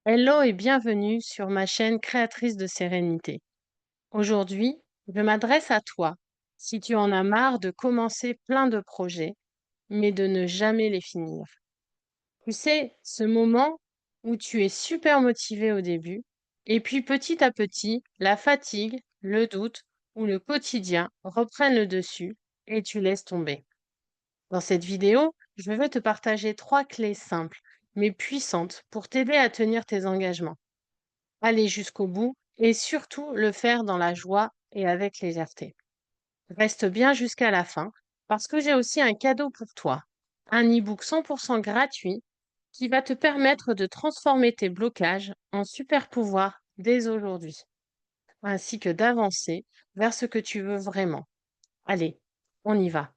Hello et bienvenue sur ma chaîne Créatrice de sérénité. Aujourd'hui, je m'adresse à toi si tu en as marre de commencer plein de projets, mais de ne jamais les finir. Tu sais, ce moment où tu es super motivé au début, et puis petit à petit, la fatigue, le doute ou le quotidien reprennent le dessus et tu laisses tomber. Dans cette vidéo, je vais te partager 3 clés simples, mais puissantes pour t'aider à tenir tes engagements, aller jusqu'au bout et surtout le faire dans la joie et avec légèreté. Reste bien jusqu'à la fin parce que j'ai aussi un cadeau pour toi, un e-book 100% gratuit qui va te permettre de transformer tes blocages en super pouvoirs dès aujourd'hui, ainsi que d'avancer vers ce que tu veux vraiment. Allez, on y va.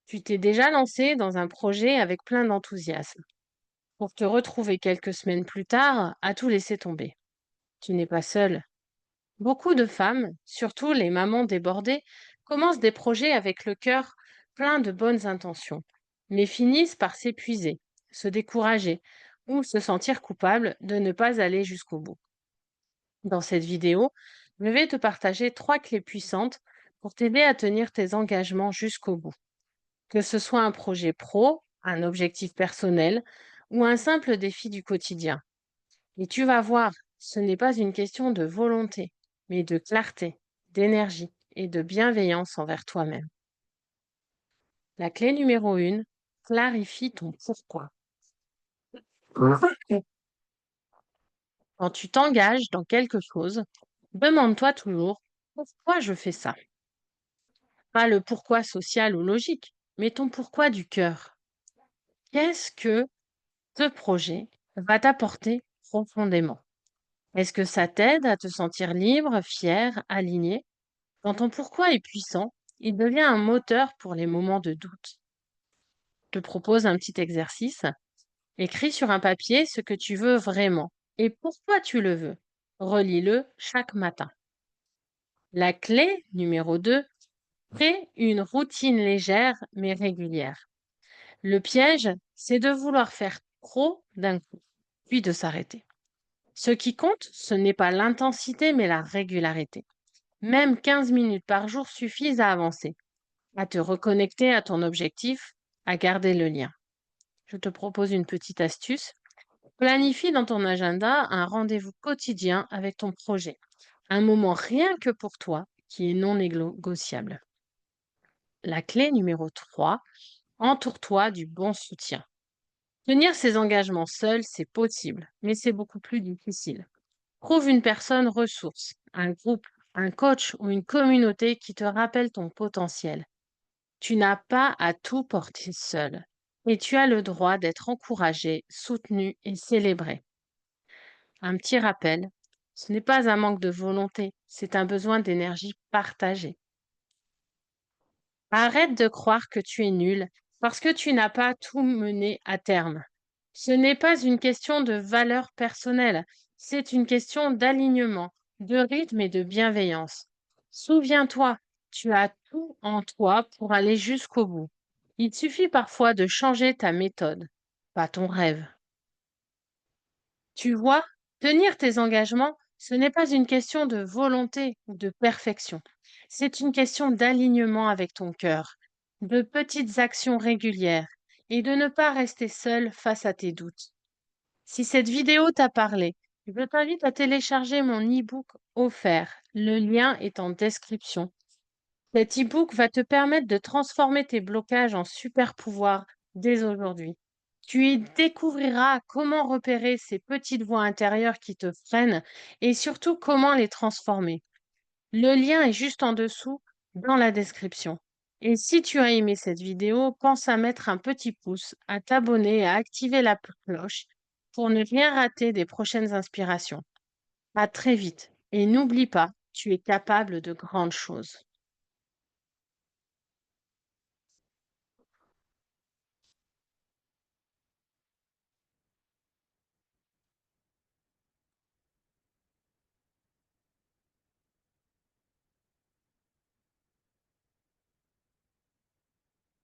Tu t'es déjà lancé dans un projet avec plein d'enthousiasme pour te retrouver quelques semaines plus tard à tout laisser tomber. Tu n'es pas seul. Beaucoup de femmes, surtout les mamans débordées, commencent des projets avec le cœur plein de bonnes intentions, mais finissent par s'épuiser, se décourager ou se sentir coupables de ne pas aller jusqu'au bout. Dans cette vidéo, je vais te partager 3 clés puissantes pour t'aider à tenir tes engagements jusqu'au bout. Que ce soit un projet pro, un objectif personnel ou un simple défi du quotidien. Et tu vas voir, ce n'est pas une question de volonté, mais de clarté, d'énergie et de bienveillance envers toi-même. La clé numéro 1, clarifie ton pourquoi. Quand tu t'engages dans quelque chose, demande-toi toujours pourquoi je fais ça. Pas le pourquoi social ou logique, mais ton pourquoi du cœur. Qu'est-ce que ce projet va t'apporter profondément? Est-ce que ça t'aide à te sentir libre, fier, aligné? Quand ton pourquoi est puissant, il devient un moteur pour les moments de doute. Je te propose un petit exercice. Écris sur un papier ce que tu veux vraiment et pourquoi tu le veux. Relis-le chaque matin. La clé numéro 2, crée une routine légère mais régulière. Le piège, c'est de vouloir faire trop d'un coup, puis de s'arrêter. Ce qui compte, ce n'est pas l'intensité mais la régularité. Même 15 minutes par jour suffisent à avancer, à te reconnecter à ton objectif, à garder le lien. Je te propose une petite astuce. Planifie dans ton agenda un rendez-vous quotidien avec ton projet. Un moment rien que pour toi qui est non négociable. La clé numéro 3, entoure-toi du bon soutien. Tenir ses engagements seul, c'est possible, mais c'est beaucoup plus difficile. Trouve une personne ressource, un groupe, un coach ou une communauté qui te rappelle ton potentiel. Tu n'as pas à tout porter seul et tu as le droit d'être encouragé, soutenu et célébré. Un petit rappel, ce n'est pas un manque de volonté, c'est un besoin d'énergie partagée. Arrête de croire que tu es nul parce que tu n'as pas tout mené à terme. Ce n'est pas une question de valeur personnelle, c'est une question d'alignement, de rythme et de bienveillance. Souviens-toi, tu as tout en toi pour aller jusqu'au bout. Il suffit parfois de changer ta méthode, pas ton rêve. Tu vois, tenir tes engagements, ce n'est pas une question de volonté ou de perfection. C'est une question d'alignement avec ton cœur, de petites actions régulières et de ne pas rester seul face à tes doutes. Si cette vidéo t'a parlé, je t'invite à télécharger mon e-book offert. Le lien est en description. Cet e-book va te permettre de transformer tes blocages en super pouvoirs dès aujourd'hui. Tu y découvriras comment repérer ces petites voix intérieures qui te freinent et surtout comment les transformer. Le lien est juste en dessous dans la description. Et si tu as aimé cette vidéo, pense à mettre un petit pouce, à t'abonner et à activer la cloche pour ne rien rater des prochaines inspirations. À très vite et n'oublie pas, tu es capable de grandes choses.